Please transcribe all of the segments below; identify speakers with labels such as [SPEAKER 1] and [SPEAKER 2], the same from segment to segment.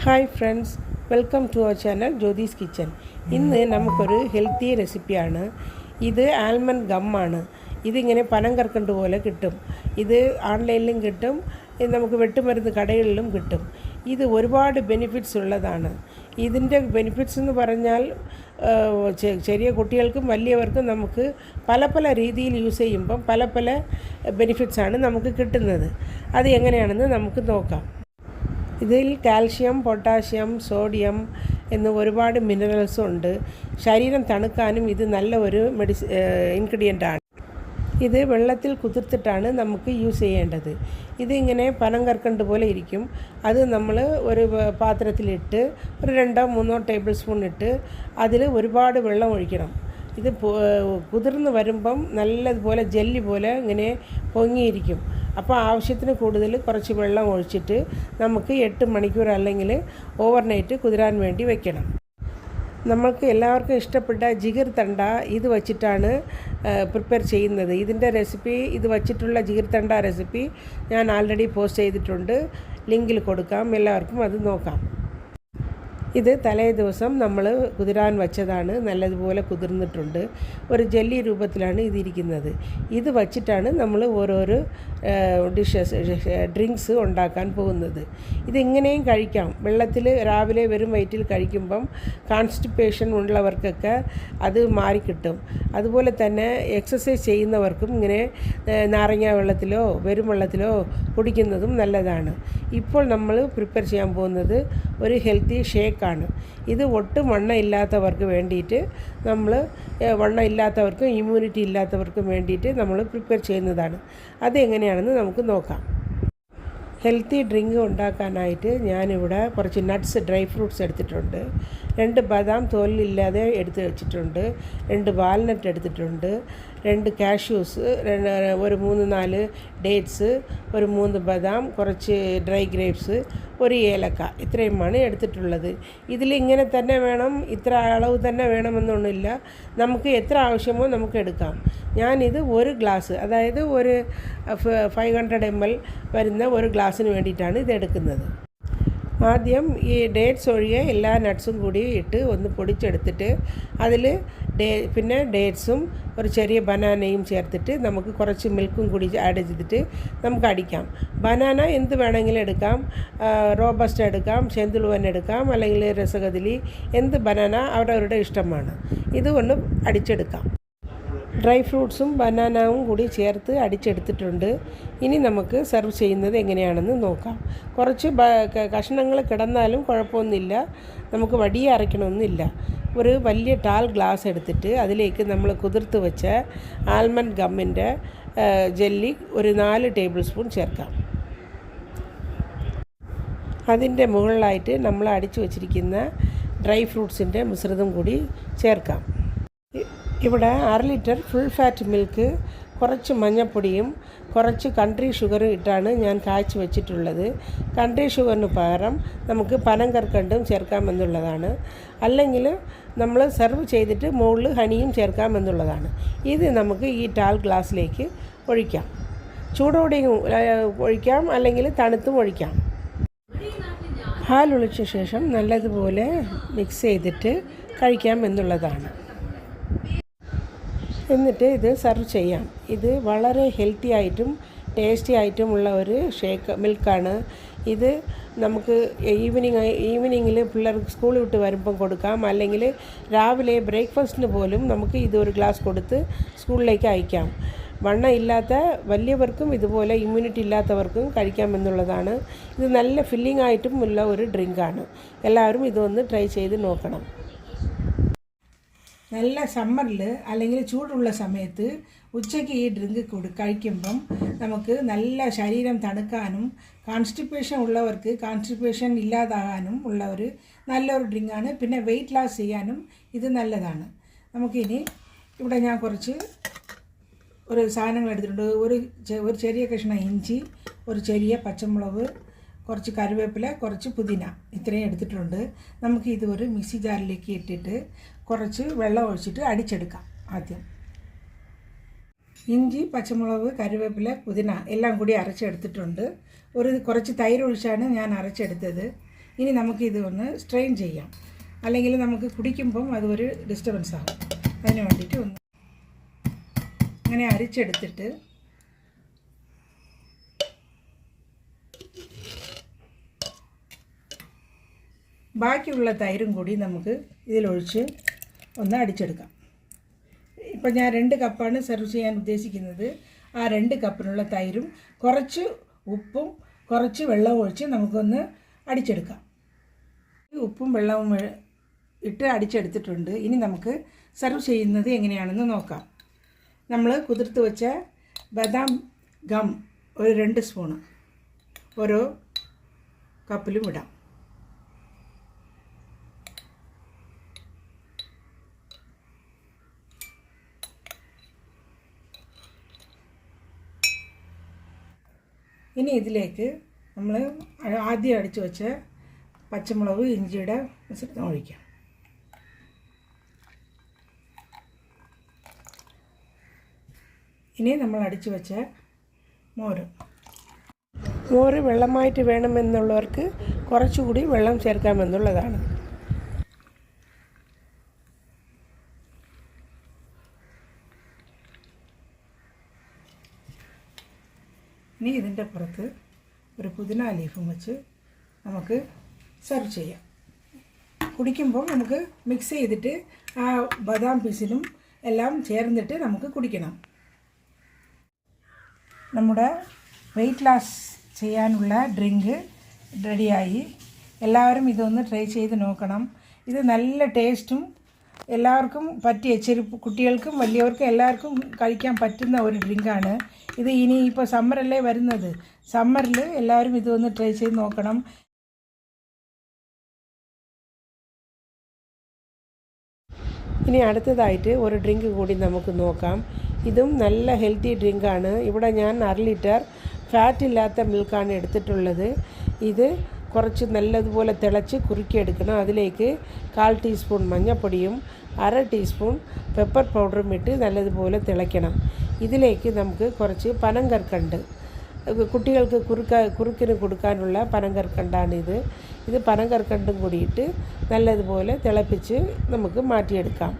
[SPEAKER 1] Hi friends, welcome to our channel Jyothis kitchen. ഇന്ന് നമുക്കൊരു healthy റെസിപ്പിയാണ്. ഇത് ആൽമണ്ട് ഗമ്മാണ്. ഇതിങ്ങനെ പനം കർക്കണ്ട് പോലെ കിട്ടും. ഇത് ഓൺലൈനിലും കിട്ടും, നമുക്ക് വെട്ടുമരുന്ന് കടകളിലും കിട്ടും. ഇത് ഒരുപാട് ബെനിഫിറ്റ്സ് ഉള്ളതാണ്. ഇതിൻ്റെ ബെനിഫിറ്റ്സ് എന്ന് പറഞ്ഞാൽ ചെറിയ കുട്ടികൾക്കും വലിയവർക്കും നമുക്ക് പല പല രീതിയിൽ യൂസ് ചെയ്യുമ്പം പല പല ബെനിഫിറ്റ്സാണ് നമുക്ക് കിട്ടുന്നത്. അത് എങ്ങനെയാണെന്ന് നമുക്ക് നോക്കാം. ഇതിൽ കാൽഷ്യം, പൊട്ടാഷ്യം, സോഡിയം എന്ന് ഒരുപാട് മിനറൽസും ഉണ്ട്. ശരീരം തണുക്കാനും ഇത് നല്ല ഒരു ഇൻഗ്രീഡിയൻ്റാണ്. ഇത് വെള്ളത്തിൽ കുതിർത്തിട്ടാണ് നമുക്ക് യൂസ് ചെയ്യേണ്ടത്. ഇതിങ്ങനെ പനം കർക്കണ്ട് പോലെ ഇരിക്കും. അത് നമ്മൾ ഒരു പാത്രത്തിലിട്ട് ഒരു 2-3 ടേബിൾ സ്പൂൺ ഇട്ട് അതിൽ ഒരുപാട് വെള്ളം ഒഴിക്കണം. ഇത് കുതിർന്ന് വരുമ്പം നല്ലതുപോലെ ജെല്ലി പോലെ ഇങ്ങനെ പൊങ്ങിയിരിക്കും. അപ്പോൾ ആവശ്യത്തിന് കൂടുതൽ കുറച്ച് വെള്ളം ഒഴിച്ചിട്ട് നമുക്ക് 8 മണിക്കൂർ അല്ലെങ്കിൽ ഓവർനൈറ്റ് കുതിരാൻ വേണ്ടി വെക്കണം. നമ്മൾക്ക് എല്ലാവർക്കും ഇഷ്ടപ്പെട്ട ജിഗർ തണ്ട ഇത് വച്ചിട്ടാണ് പ്രിപ്പയർ ചെയ്യുന്നത്. ഇതിൻ്റെ റെസിപ്പി, ഇത് വച്ചിട്ടുള്ള ജിഗർ തണ്ട റെസിപ്പി ഞാൻ ആൾറെഡി പോസ്റ്റ് ചെയ്തിട്ടുണ്ട്. ലിങ്കിൽ കൊടുക്കാം, എല്ലാവർക്കും അത് നോക്കാം. ഇത് തലേ ദിവസം നമ്മൾ കുതിരാൻ വച്ചതാണ്. നല്ലതുപോലെ കുതിർന്നിട്ടുണ്ട്. ഒരു ജെല്ലി രൂപത്തിലാണ് ഇതിരിക്കുന്നത്. ഇത് വച്ചിട്ടാണ് നമ്മൾ ഓരോരോ ഡ്രിങ്ക്സ് ഉണ്ടാക്കാൻ പോകുന്നത്. ഇതിങ്ങനെയും കഴിക്കാം. വെള്ളത്തിൽ രാവിലെ വെറും വയറ്റിൽ കഴിക്കുമ്പം കോൺസ്റ്റിപ്പേഷൻ ഉള്ളവർക്കൊക്കെ അത് മാറിക്കിട്ടും. അതുപോലെ തന്നെ എക്സസൈസ് ചെയ്യുന്നവർക്കും ഇങ്ങനെ നാരങ്ങ വെള്ളത്തിലോ വെറും വെള്ളത്തിലോ കുടിക്കുന്നതും നല്ലതാണ്. ഇപ്പോൾ നമ്മൾ പ്രിപ്പയർ ചെയ്യാൻ പോകുന്നത് ഒരു ഹെൽത്തി ഷേക്കാണ്. ഇത് ഒട്ടും വണ്ണം ഇല്ലാത്തവർക്ക് വേണ്ടിയിട്ട് വണ്ണം ഇല്ലാത്തവർക്കും ഇമ്മ്യൂണിറ്റി ഇല്ലാത്തവർക്കും വേണ്ടിയിട്ട് നമ്മൾ പ്രിപ്പയർ ചെയ്യുന്നതാണ്. അതെങ്ങനെയാണെന്ന് നമുക്ക് നോക്കാം. ഹെൽത്തി ഡ്രിങ്ക് ഉണ്ടാക്കാനായിട്ട് ഞാനിവിടെ കുറച്ച് നട്ട്സ്, ഡ്രൈ ഫ്രൂട്ട്സ് എടുത്തിട്ടുണ്ട്. 2 ബദാം തോലില്ലാതെ എടുത്ത് വെച്ചിട്ടുണ്ട്. 2 വാൽനട്ട് എടുത്തിട്ടുണ്ട്. 2 കാഷ്യൂസ്, ഒരു 3-4 ഡേറ്റ്സ്, ഒരു 3 ബദാം, കുറച്ച് ഡ്രൈ ഗ്രേപ്സ്, ഒരു ഏലക്ക. ഇത്രയുമാണ് എടുത്തിട്ടുള്ളത്. ഇതിലിങ്ങനെ തന്നെ വേണം, ഇത്ര അളവ് തന്നെ വേണമെന്നൊന്നുമില്ല. നമുക്ക് എത്ര ആവശ്യമോ നമുക്ക് എടുക്കാം. ഞാനിത് ഒരു ഗ്ലാസ്, അതായത് ഒരു 500 ml വരുന്ന ഒരു ഗ്ലാസ്സിന് വേണ്ടിയിട്ടാണ് ഇത് എടുക്കുന്നത്. ആദ്യം ഈ ഡേറ്റ്സ് ഒഴികെ എല്ലാ നട്ട്സും കൂടി ഇട്ട് ഒന്ന് പൊടിച്ചെടുത്തിട്ട് അതിൽ പിന്നെ ഡേറ്റ്സും ഒരു ചെറിയ ബനാനയും ചേർത്തിട്ട് നമുക്ക് കുറച്ച് മിൽക്കും കൂടി ആഡ് ചെയ്തിട്ട് നമുക്ക് അടിക്കാം. ബനാന എന്ത് വേണമെങ്കിലും എടുക്കാം. റോബസ്റ്റ് എടുക്കാം, ചെന്തുളുവൻ എടുക്കാം, അല്ലെങ്കിൽ രസകദളി, എന്ത് ബനാന അവരവരുടെ ഇഷ്ടമാണ്. ഇത് ഒന്ന് അടിച്ചെടുക്കാം. ഡ്രൈ ഫ്രൂട്ട്സും ബനാനാവും കൂടി ചേർത്ത് അടിച്ചെടുത്തിട്ടുണ്ട്. ഇനി നമുക്ക് സെർവ് ചെയ്യുന്നത് എങ്ങനെയാണെന്ന് നോക്കാം. കുറച്ച് കഷ്ണങ്ങൾ കിടന്നാലും കുഴപ്പമൊന്നുമില്ല, നമുക്ക് വടിയെ അരയ്ക്കണമെന്നില്ല. ഒരു വലിയ ടാൽ ഗ്ലാസ് എടുത്തിട്ട് അതിലേക്ക് നമ്മൾ കുതിർത്ത് വെച്ച ആൽമണ്ട് ഗമ്മിൻ്റെ ജെല്ലി ഒരു 4 ടേബിൾ സ്പൂൺ ചേർക്കാം. അതിൻ്റെ മുകളിലായിട്ട് നമ്മൾ അടിച്ചു വച്ചിരിക്കുന്ന ഡ്രൈ ഫ്രൂട്ട്സിൻ്റെ മിശ്രിതം കൂടി ചേർക്കാം. ഇവിടെ 1/2 ലിറ്റർ ഫുൾ ഫാറ്റ് മിൽക്ക്, കുറച്ച് മഞ്ഞൾപ്പൊടിയും കുറച്ച് കൺട്രി ഷുഗറും ഇട്ടാണ് ഞാൻ കാച്ചി വെച്ചിട്ടുള്ളത്. കൺട്രി ഷുഗറിന് പകരം നമുക്ക് പനം കർക്കണ്ടും ചേർക്കാമെന്നുള്ളതാണ്. അല്ലെങ്കിൽ നമ്മൾ സെർവ് ചെയ്തിട്ട് മുകളിൽ ഹണിയും ചേർക്കാമെന്നുള്ളതാണ്. ഇത് നമുക്ക് ഈ ടാൽ ഗ്ലാസ്സിലേക്ക് ഒഴിക്കാം. ചൂടോടെയും ഒഴിക്കാം, അല്ലെങ്കിൽ തണുത്തും ഒഴിക്കാം. പാലൊഴിച്ച ശേഷം നല്ലതുപോലെ മിക്സ് ചെയ്തിട്ട് കഴിക്കാം എന്നുള്ളതാണ്. എന്നിട്ട് ഇത് സെർവ് ചെയ്യാം. ഇത് വളരെ ഹെൽത്തി ആയിട്ടും ടേസ്റ്റി ആയിട്ടുമുള്ള ഒരു മിൽക്കാണ്. ഇത് നമുക്ക് ഈവനിങ്ങിൽ പിള്ളേർക്ക് സ്കൂൾ വിട്ട് വരുമ്പം കൊടുക്കാം, അല്ലെങ്കിൽ രാവിലെ ബ്രേക്ക്ഫാസ്റ്റിന് പോലും നമുക്ക് ഇതൊരു ഗ്ലാസ് കൊടുത്ത് സ്കൂളിലേക്ക് അയക്കാം. വണ്ണം ഇല്ലാത്ത വലിയവർക്കും ഇതുപോലെ ഇമ്മ്യൂണിറ്റി ഇല്ലാത്തവർക്കും കഴിക്കാമെന്നുള്ളതാണ്. ഇത് നല്ല ഫില്ലിംഗ് ആയിട്ടും ഉള്ള ഒരു ഡ്രിങ്കാണ്. എല്ലാവരും ഇതൊന്ന് ട്രൈ ചെയ്ത് നോക്കണം. നല്ല സമ്മറിൽ അല്ലെങ്കിൽ ചൂടുള്ള സമയത്ത് ഉച്ചയ്ക്ക് ഈ ഡ്രിങ്ക് കഴിക്കുമ്പം നമുക്ക് നല്ല ശരീരം തണുക്കാനും കോൺസ്റ്റിപ്പേഷൻ ഉള്ളവർക്ക് കോൺസ്റ്റിപ്പേഷൻ ഇല്ലാതാകാനും ഉള്ള ഒരു നല്ലൊരു ഡ്രിങ്കാണ്. പിന്നെ വെയിറ്റ് ലോസ് ചെയ്യാനും ഇത് നല്ലതാണ്. നമുക്കിനി ഇവിടെ ഞാൻ കുറച്ച് സാധനങ്ങൾ എടുത്തിട്ടുണ്ട്. ഒരു ചെറിയ കഷ്ണം ഇഞ്ചി, ഒരു ചെറിയ പച്ചമുളക്, കുറച്ച് കറിവേപ്പില, കുറച്ച് പുതിന, ഇത്രയും എടുത്തിട്ടുണ്ട്. നമുക്ക് ഇത് ഒരു മിക്സി ജാറിലേക്ക് ഇട്ടിട്ട് കുറച്ച് വെള്ളം ഒഴിച്ചിട്ട് അടിച്ചെടുക്കാം. ആദ്യം ഇഞ്ചി, പച്ചമുളക്, കറിവേപ്പില, പുതിന എല്ലാം കൂടി അരച്ചെടുത്തിട്ടുണ്ട്. കുറച്ച് തൈര് ഒഴിച്ചാണ് ഞാൻ അരച്ചെടുത്തത്. ഇനി നമുക്കിത് ഒന്ന് സ്ട്രെയിൻ ചെയ്യാം, അല്ലെങ്കിൽ നമുക്ക് കുടിക്കുമ്പം അതൊരു ഡിസ്റ്റർബൻസ് ആകും. അതിന് വേണ്ടിയിട്ട് ഒന്ന് അങ്ങനെ അരിച്ചെടുത്തിട്ട് ബാക്കിയുള്ള തൈരും കൂടി നമുക്ക് ഇതിലൊഴിച്ച് ഒന്ന് അടിച്ചെടുക്കാം. ഇപ്പം ഞാൻ 2 കപ്പാണ് സെർവ് ചെയ്യാൻ ഉദ്ദേശിക്കുന്നത്. ആ 2 കപ്പിനുള്ള തൈരും കുറച്ച് ഉപ്പും കുറച്ച് വെള്ളവും ഒഴിച്ച് നമുക്കൊന്ന് അടിച്ചെടുക്കാം. ഉപ്പും വെള്ളവും ഇട്ട് അടിച്ചെടുത്തിട്ടുണ്ട്. ഇനി നമുക്ക് സെർവ് ചെയ്യുന്നത് എങ്ങനെയാണെന്ന് നോക്കാം. നമ്മൾ കുതിർത്ത് വെച്ച ബദാം ഗം ഒരു 2 സ്പൂണ് ഓരോ കപ്പിലും ഇടാം. ഇനി ഇതിലേക്ക് നമ്മൾ ആദ്യം അടിച്ചു വെച്ച പച്ചമുളക് ഇഞ്ചിയുടെ മിശ്രിതം ഒഴിക്കാം. ഇനി നമ്മൾ അടിച്ചു വെച്ച മോര് വെള്ളമായിട്ട് വേണമെന്നുള്ളവർക്ക് കുറച്ചുകൂടി വെള്ളം ചേർക്കാമെന്നുള്ളതാണ്. ഇനി ഇതിൻ്റെ പുറത്ത് ഒരു പുതിന ലീഫും വെച്ച് നമുക്ക് സെർവ് ചെയ്യാം. കുടിക്കുമ്പോൾ നമുക്ക് മിക്സ് ചെയ്തിട്ട് ആ ബദാം പീസിലും എല്ലാം ചേർന്നിട്ട് നമുക്ക് കുടിക്കണം. നമ്മുടെ വെയിറ്റ് ലോസ് ചെയ്യാനുള്ള ഡ്രിങ്ക് റെഡിയായി. എല്ലാവരും ഇതൊന്ന് ട്രൈ ചെയ്ത് നോക്കണം. ഇത് നല്ല ടേസ്റ്റും എല്ലാവർക്കും പറ്റിയ കുട്ടികൾക്കും വലിയവർക്കും എല്ലാവർക്കും കഴിക്കാൻ പറ്റുന്ന ഒരു ഡ്രിങ്കാണ് ഇത്. ഇനി ഇപ്പോൾ സമ്മറല്ലേ വരുന്നത്, സമ്മറിൽ എല്ലാവരും ഇതൊന്ന് ട്രൈ ചെയ്ത് നോക്കണം. ഇനി അടുത്തതായിട്ട് ഒരു ഡ്രിങ്ക് കൂടി നമുക്ക് നോക്കാം. ഇതും നല്ല ഹെൽത്തി ഡ്രിങ്കാണ്. ഇവിടെ ഞാൻ 1/2 ലിറ്റർ ഫാറ്റ് ഇല്ലാത്ത മിൽക്കാണ് എടുത്തിട്ടുള്ളത്. ഇത് കുറച്ച് നല്ലതുപോലെ തിളച്ച് കുറുക്കിയെടുക്കണം. അതിലേക്ക് 1/4 ടീസ്പൂൺ മഞ്ഞൾപ്പൊടിയും 1/2 ടീസ്പൂൺ പെപ്പർ പൗഡറും ഇട്ട് നല്ലതുപോലെ തിളയ്ക്കണം. ഇതിലേക്ക് നമുക്ക് കുറച്ച് പനങ്കൽക്കണ്ട്, കുട്ടികൾക്ക് കുറുക്കിന് കൊടുക്കാനുള്ള പനങ്കൽക്കണ്ടാണിത്. ഇത് പനങ്കൽക്കണ്ടും കൂടിയിട്ട് നല്ലതുപോലെ തിളപ്പിച്ച് നമുക്ക് മാറ്റിയെടുക്കാം.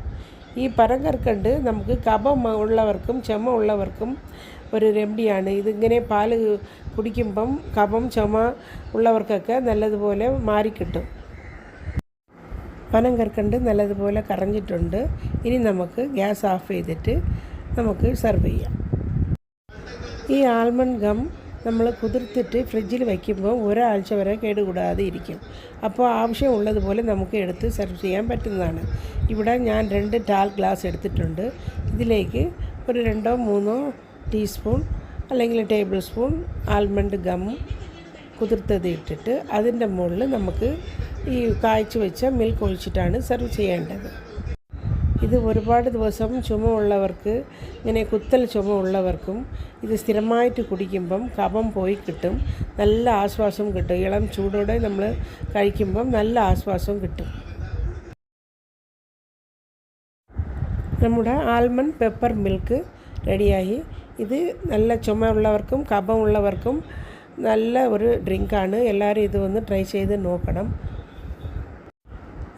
[SPEAKER 1] ഈ പനങ്കൽക്കണ്ട് നമുക്ക് കഫം ഉള്ളവർക്കും ചുമ ഉള്ളവർക്കും ഒരു റെമഡിയാണ്. ഇതിങ്ങനെ പാല് കുടിക്കുമ്പം കഫം ചുമ ഉള്ളവർക്കൊക്കെ നല്ലതുപോലെ മാറിക്കിട്ടും. പനങ്കൽക്കണ്ട് നല്ലതുപോലെ കറഞ്ഞിട്ടുണ്ട്. ഇനി നമുക്ക് ഗ്യാസ് ഓഫ് ചെയ്തിട്ട് നമുക്ക് സെർവ് ചെയ്യാം. ഈ ആൽമണ്ട് ഗം നമ്മൾ കുതിർത്തിട്ട് ഫ്രിഡ്ജിൽ വയ്ക്കുമ്പോൾ ഒരാഴ്ച വരെ കേടുകൂടാതെ ഇരിക്കും. അപ്പോൾ ആവശ്യമുള്ളതുപോലെ നമുക്ക് എടുത്ത് സെർവ് ചെയ്യാൻ പറ്റുന്നതാണ്. ഇവിടെ ഞാൻ 2 ടാൽ ഗ്ലാസ് എടുത്തിട്ടുണ്ട്. ഇതിലേക്ക് ഒരു 2-3 ടീസ്പൂൺ അല്ലെങ്കിൽ ടേബിൾ സ്പൂൺ ആൽമണ്ട് ഗം കുതിർത്തത് ഇട്ടിട്ട് അതിൻ്റെ മുകളിൽ നമുക്ക് ഈ കായ്ച്ചു വെച്ച മിൽക്ക് ഒഴിച്ചിട്ടാണ് സെർവ് ചെയ്യേണ്ടത്. ഇത് ഒരുപാട് ദിവസം ചുമ ഉള്ളവർക്ക്, ഇങ്ങനെ കുത്തൽ ചുമ ഉള്ളവർക്കും ഇത് സ്ഥിരമായിട്ട് കുടിക്കുമ്പം കഫം പോയി കിട്ടും, നല്ല ആശ്വാസം കിട്ടും. ഇളം ചൂടോടെ നമ്മൾ കഴിക്കുമ്പം നല്ല ആശ്വാസം കിട്ടും. നമ്മുടെ ആൽമണ്ട് പെപ്പർ മിൽക്ക് റെഡിയായി. ഇത് നല്ല ചുമ ഉള്ളവർക്കും കഫം ഉള്ളവർക്കും നല്ല ഒരു ഡ്രിങ്കാണ്. എല്ലാവരും ഇത് ഒന്ന് ട്രൈ ചെയ്ത് നോക്കണം.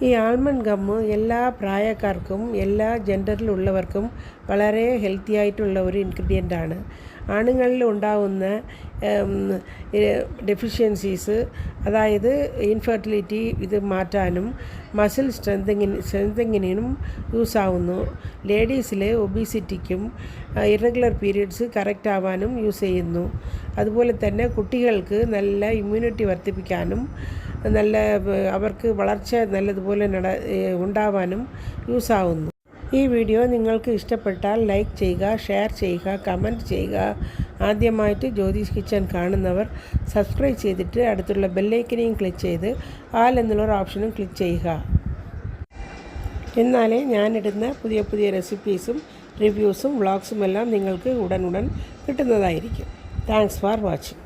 [SPEAKER 1] ഈ ആൽമണ്ട് ഗമ്മ് എല്ലാ പ്രായക്കാർക്കും എല്ലാ ജെൻഡറിലുള്ളവർക്കും വളരെ ഹെൽത്തി ആയിട്ടുള്ള ഒരു ഇൻഗ്രീഡിയൻ്റാണ്. ആണുങ്ങളിൽ ഉണ്ടാകുന്ന ഡെഫിഷ്യൻസീസ്, അതായത് ഇൻഫെർട്ടിലിറ്റി, ഇത് മാറ്റാനും മസിൽ സ്ട്രെങ്തനിങ്ങിനും യൂസ് ആവുന്നു. ലേഡീസിൽ ഒബീസിറ്റിക്കും ഇറഗുലർ പീരിയഡ്സ് കറക്റ്റ് ആവാനും യൂസ് ചെയ്യുന്നു. അതുപോലെ തന്നെ കുട്ടികൾക്ക് നല്ല ഇമ്മ്യൂണിറ്റി വർദ്ധിപ്പിക്കാനും നല്ല അവർക്ക് വളർച്ച നല്ലതുപോലെ ഉണ്ടാവാനും യൂസ് ആവുന്നു. ഈ വീഡിയോ നിങ്ങൾക്ക് ഇഷ്ടപ്പെട്ടാൽ ലൈക്ക് ചെയ്യുക, ഷെയർ ചെയ്യുക, കമൻറ്റ് ചെയ്യുക. ആദ്യമായിട്ട് ജ്യോതിസ് കിച്ചൻ കാണുന്നവർ സബ്സ്ക്രൈബ് ചെയ്തിട്ട് അടുത്തുള്ള ബെല്ലൈക്കനെയും ക്ലിക്ക് ചെയ്ത് ആൽ എന്നുള്ളൊരു ഓപ്ഷനും ക്ലിക്ക് ചെയ്യുക. എന്നാലേ ഞാനിടുന്ന പുതിയ പുതിയ റെസിപ്പീസും റിവ്യൂസും വ്ളോഗ്സും എല്ലാം നിങ്ങൾക്ക് ഉടൻ കിട്ടുന്നതായിരിക്കും. Thanks for watching.